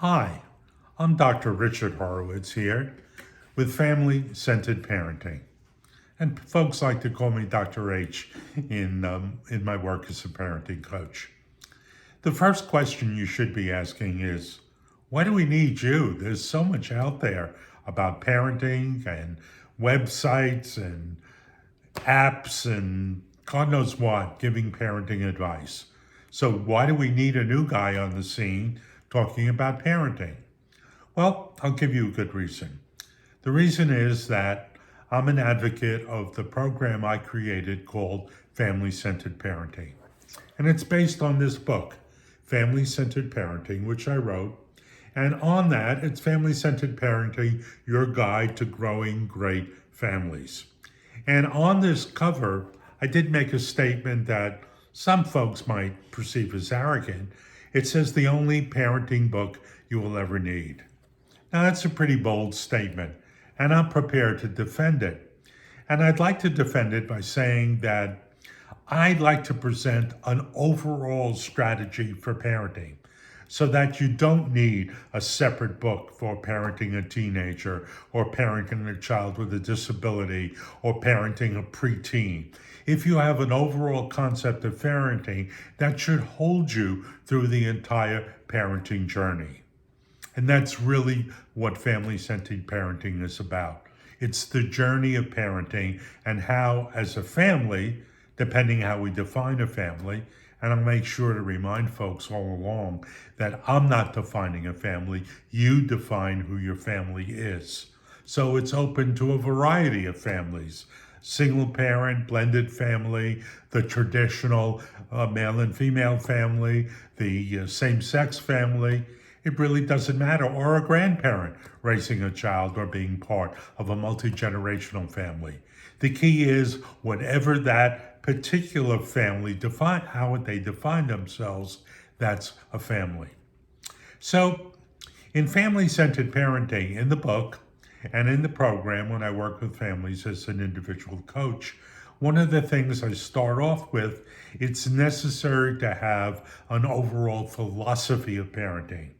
Hi, I'm Dr. Richard Horowitz here with Family Centered Parenting. And folks like to call me Dr. H in my work as a parenting coach. The first question you should be asking is, why do we need you? There's so much out there about parenting and websites and apps and God knows what, giving parenting advice. So why do we need a new guy on the scene talking about parenting? Well, I'll give you a good reason. The reason is that I'm an advocate of the program I created called Family Centered Parenting. And it's based on this book, Family Centered Parenting, which I wrote. And on that, it's Family Centered Parenting, Your Guide to Growing Great Families. And on this cover, I did make a statement that some folks might perceive as arrogant. It says the only parenting book you will ever need. Now, that's a pretty bold statement, and I'm prepared to defend it. And I'd like to defend it by saying that I'd like to present an overall strategy for parenting so that you don't need a separate book for parenting a teenager or parenting a child with a disability or parenting a preteen. If you have an overall concept of parenting, that should hold you through the entire parenting journey. And that's really what family-centered parenting is about. It's the journey of parenting and how, as a family, depending how we define a family, and I'll make sure to remind folks all along that I'm not defining a family, you define who your family is. So it's open to a variety of families. Single parent, blended family, the traditional male and female family, the same-sex family. It really doesn't matter. Or a grandparent raising a child or being part of a multi-generational family. The key is whatever that particular family define, how they define themselves, that's a family. So in family-centered parenting, in the book and in the program when I work with families as an individual coach, one of the things I start off with, it's necessary to have an overall philosophy of parenting.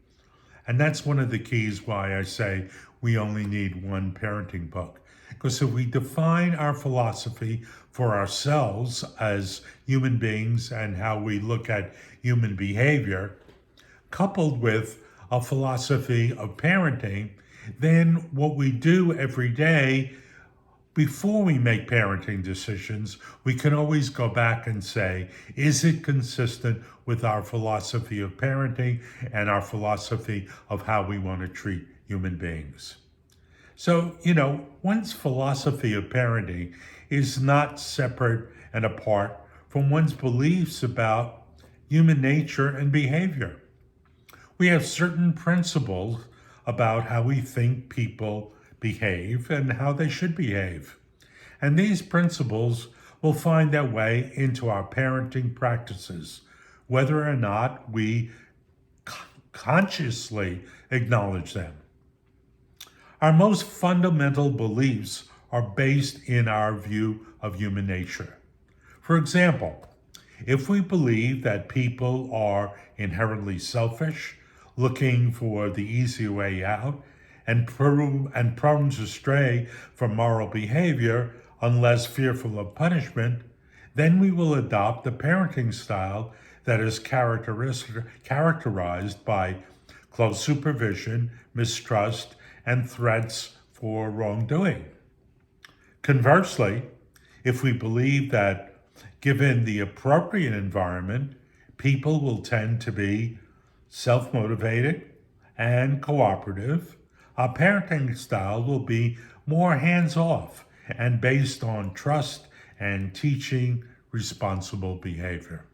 And that's one of the keys why I say we only need one parenting book. Because if we define our philosophy for ourselves as human beings and how we look at human behavior, coupled with a philosophy of parenting, then what we do every day before we make parenting decisions, we can always go back and say, is it consistent with our philosophy of parenting and our philosophy of how we want to treat human beings? So, one's philosophy of parenting is not separate and apart from one's beliefs about human nature and behavior. We have certain principles about how we think people behave and how they should behave. And these principles will find their way into our parenting practices, whether or not we consciously acknowledge them. Our most fundamental beliefs are based in our view of human nature. For example, if we believe that people are inherently selfish, looking for the easy way out, and prone to stray from moral behavior unless fearful of punishment, then we will adopt a parenting style that is characterized by close supervision, mistrust, and threats for wrongdoing. Conversely, if we believe that given the appropriate environment, people will tend to be self-motivated and cooperative, our parenting style will be more hands-off and based on trust and teaching responsible behavior.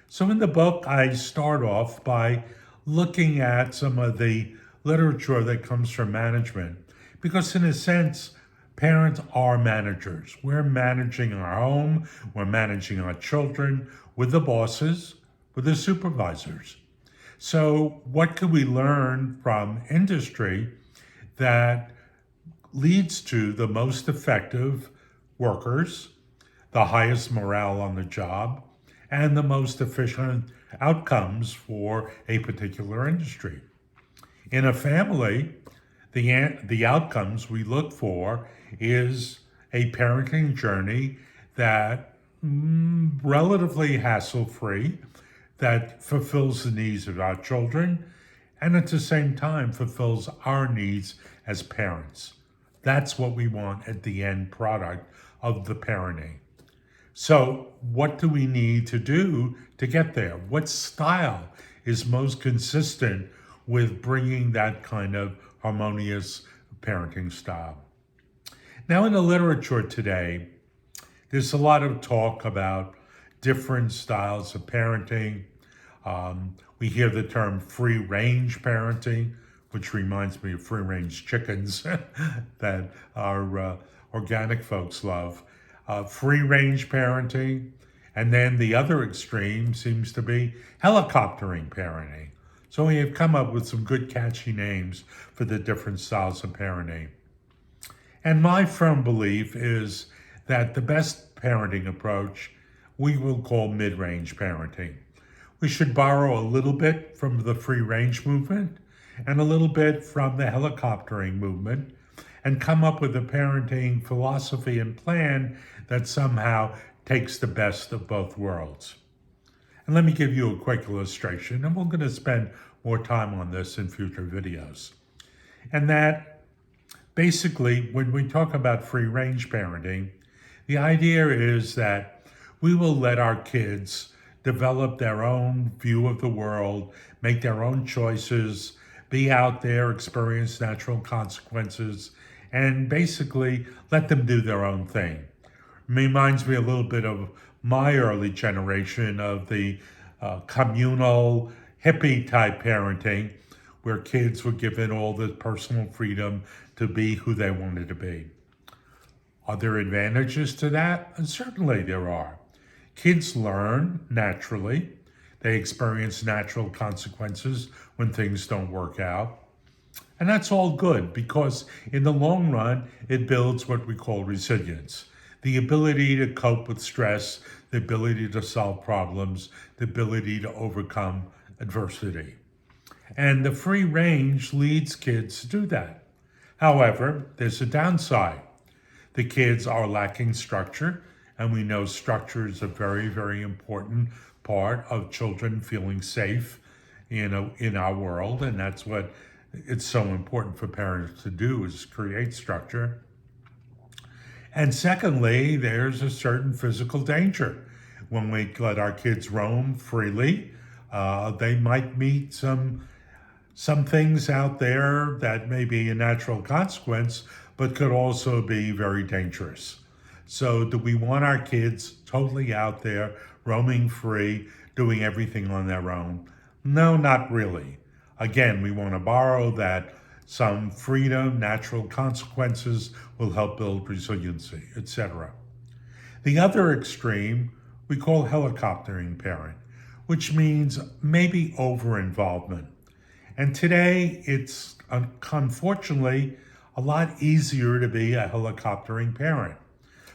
So in the book, I start off by looking at some of the literature that comes from management, because in a sense, parents are managers. We're managing our home, we're managing our children with the bosses, with the supervisors. So what could we learn from industry that leads to the most effective workers, the highest morale on the job, and the most efficient outcomes for a particular industry? In a family, the outcomes we look for is a parenting journey that relatively hassle-free, that fulfills the needs of our children, and at the same time fulfills our needs as parents. That's what we want at the end product of the parenting. So, what do we need to do to get there? What style is most consistent with bringing that kind of harmonious parenting style? Now, in the literature today, there's a lot of talk about different styles of parenting. We hear the term free range parenting, which reminds me of free range chickens that our organic folks love. Free range parenting. And then the other extreme seems to be helicoptering parenting. So we have come up with some good catchy names for the different styles of parenting. And my firm belief is that the best parenting approach we will call mid-range parenting. We should borrow a little bit from the free range movement and a little bit from the helicoptering movement and come up with a parenting philosophy and plan that somehow takes the best of both worlds. And let me give you a quick illustration, and we're going to spend more time on this in future videos. And that basically, when we talk about free range parenting, the idea is that we will let our kids develop their own view of the world, make their own choices, be out there, experience natural consequences, and basically let them do their own thing. It reminds me a little bit of my early generation of the communal hippie type parenting, where kids were given all the personal freedom to be who they wanted to be. Are there advantages to that? And certainly there are. Kids learn naturally. They experience natural consequences when things don't work out. And that's all good because in the long run, it builds what we call resilience. The ability to cope with stress, the ability to solve problems, the ability to overcome adversity. And the free range leads kids to do that. However, there's a downside. The kids are lacking structure, and we know structure is a very, very important part of children feeling safe in our world, and that's what it's so important for parents to do, is create structure. And secondly, there's a certain physical danger. When we let our kids roam freely, they might meet some things out there that may be a natural consequence, but could also be very dangerous. So do we want our kids totally out there, roaming free, doing everything on their own? No, not really. Again, we want to borrow that some freedom, natural consequences will help build resiliency, etc. The other extreme we call helicoptering parent, which means maybe over-involvement. And today, it's unfortunately a lot easier to be a helicoptering parent.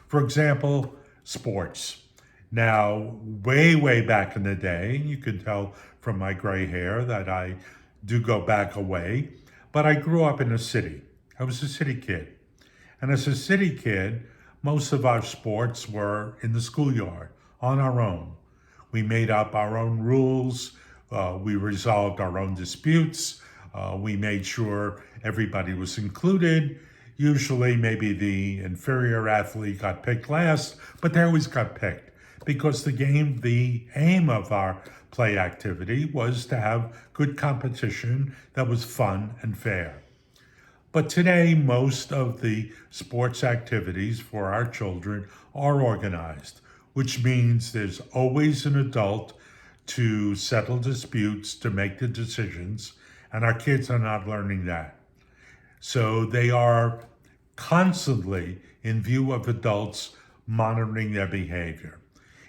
For example, sports. Now, way back in the day, you can tell from my gray hair that I do go back a way, but I grew up in a city. I was a city kid. And as a city kid, most of our sports were in the schoolyard, on our own. We made up our own rules. We resolved our own disputes. We made sure everybody was included. Usually maybe the inferior athlete got picked last, but they always got picked because the aim of our play activity was to have good competition that was fun and fair. But today, most of the sports activities for our children are organized, which means there's always an adult to settle disputes, to make the decisions, and our kids are not learning that. So they are constantly in view of adults monitoring their behavior.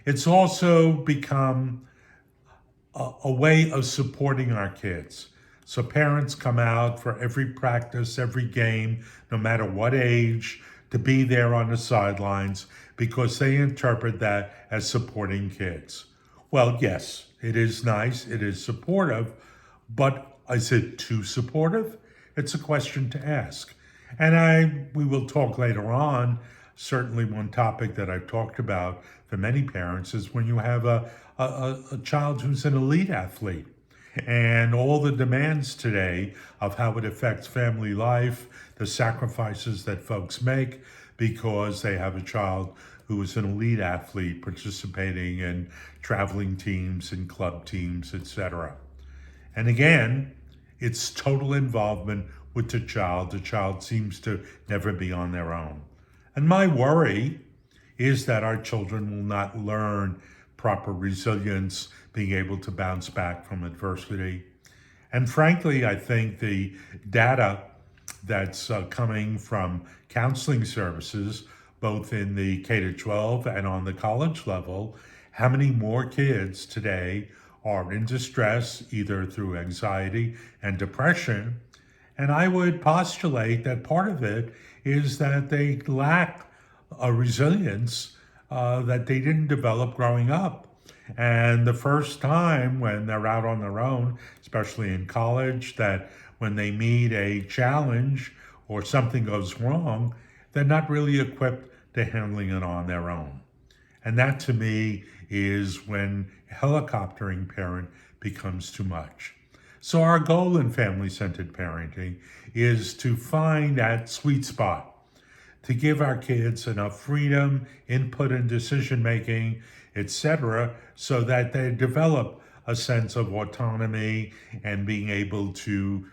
It's also become a way of supporting our kids. So parents come out for every practice, every game, no matter what age, to be there on the sidelines because they interpret that as supporting kids. Well, yes, it is nice, it is supportive, but Is it too supportive? It's a question to ask. We will talk later on. Certainly, one topic that I've talked about for many parents is when you have a child who's an elite athlete and all the demands today of how it affects family life, the sacrifices that folks make because they have a child who is an elite athlete participating in traveling teams and club teams, etc. And again, it's total involvement with the child. The child seems to never be on their own. And my worry is that our children will not learn proper resilience, being able to bounce back from adversity. And frankly, I think the data that's coming from counseling services, both in the K-12 and on the college level, how many more kids today are in distress, either through anxiety and depression. And I would postulate that part of it is that they lack a resilience that they didn't develop growing up. And the first time when they're out on their own, especially in college, that when they meet a challenge or something goes wrong, they're not really equipped to handling it on their own. And that to me is when helicoptering parent becomes too much. So our goal in family-centered parenting is to find that sweet spot, to give our kids enough freedom, input and decision-making, etc., so that they develop a sense of autonomy and being able to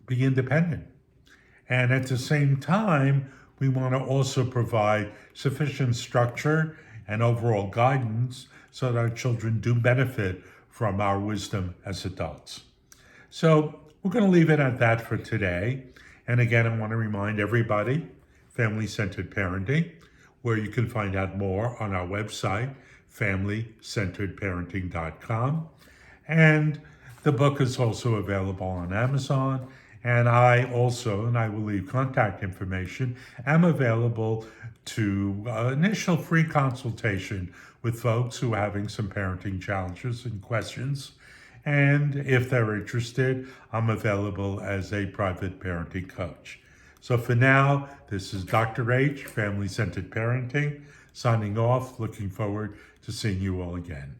be independent. And at the same time, we want to also provide sufficient structure and overall guidance so that our children do benefit from our wisdom as adults. So we're going to leave it at that for today. And again, I want to remind everybody, Family-Centered Parenting, where you can find out more on our website, familycenteredparenting.com. And the book is also available on Amazon. And I will leave contact information, am available to initial free consultation with folks who are having some parenting challenges and questions. And if they're interested, I'm available as a private parenting coach. So for now, this is Dr. H, Family-Centered Parenting, signing off, looking forward to seeing you all again.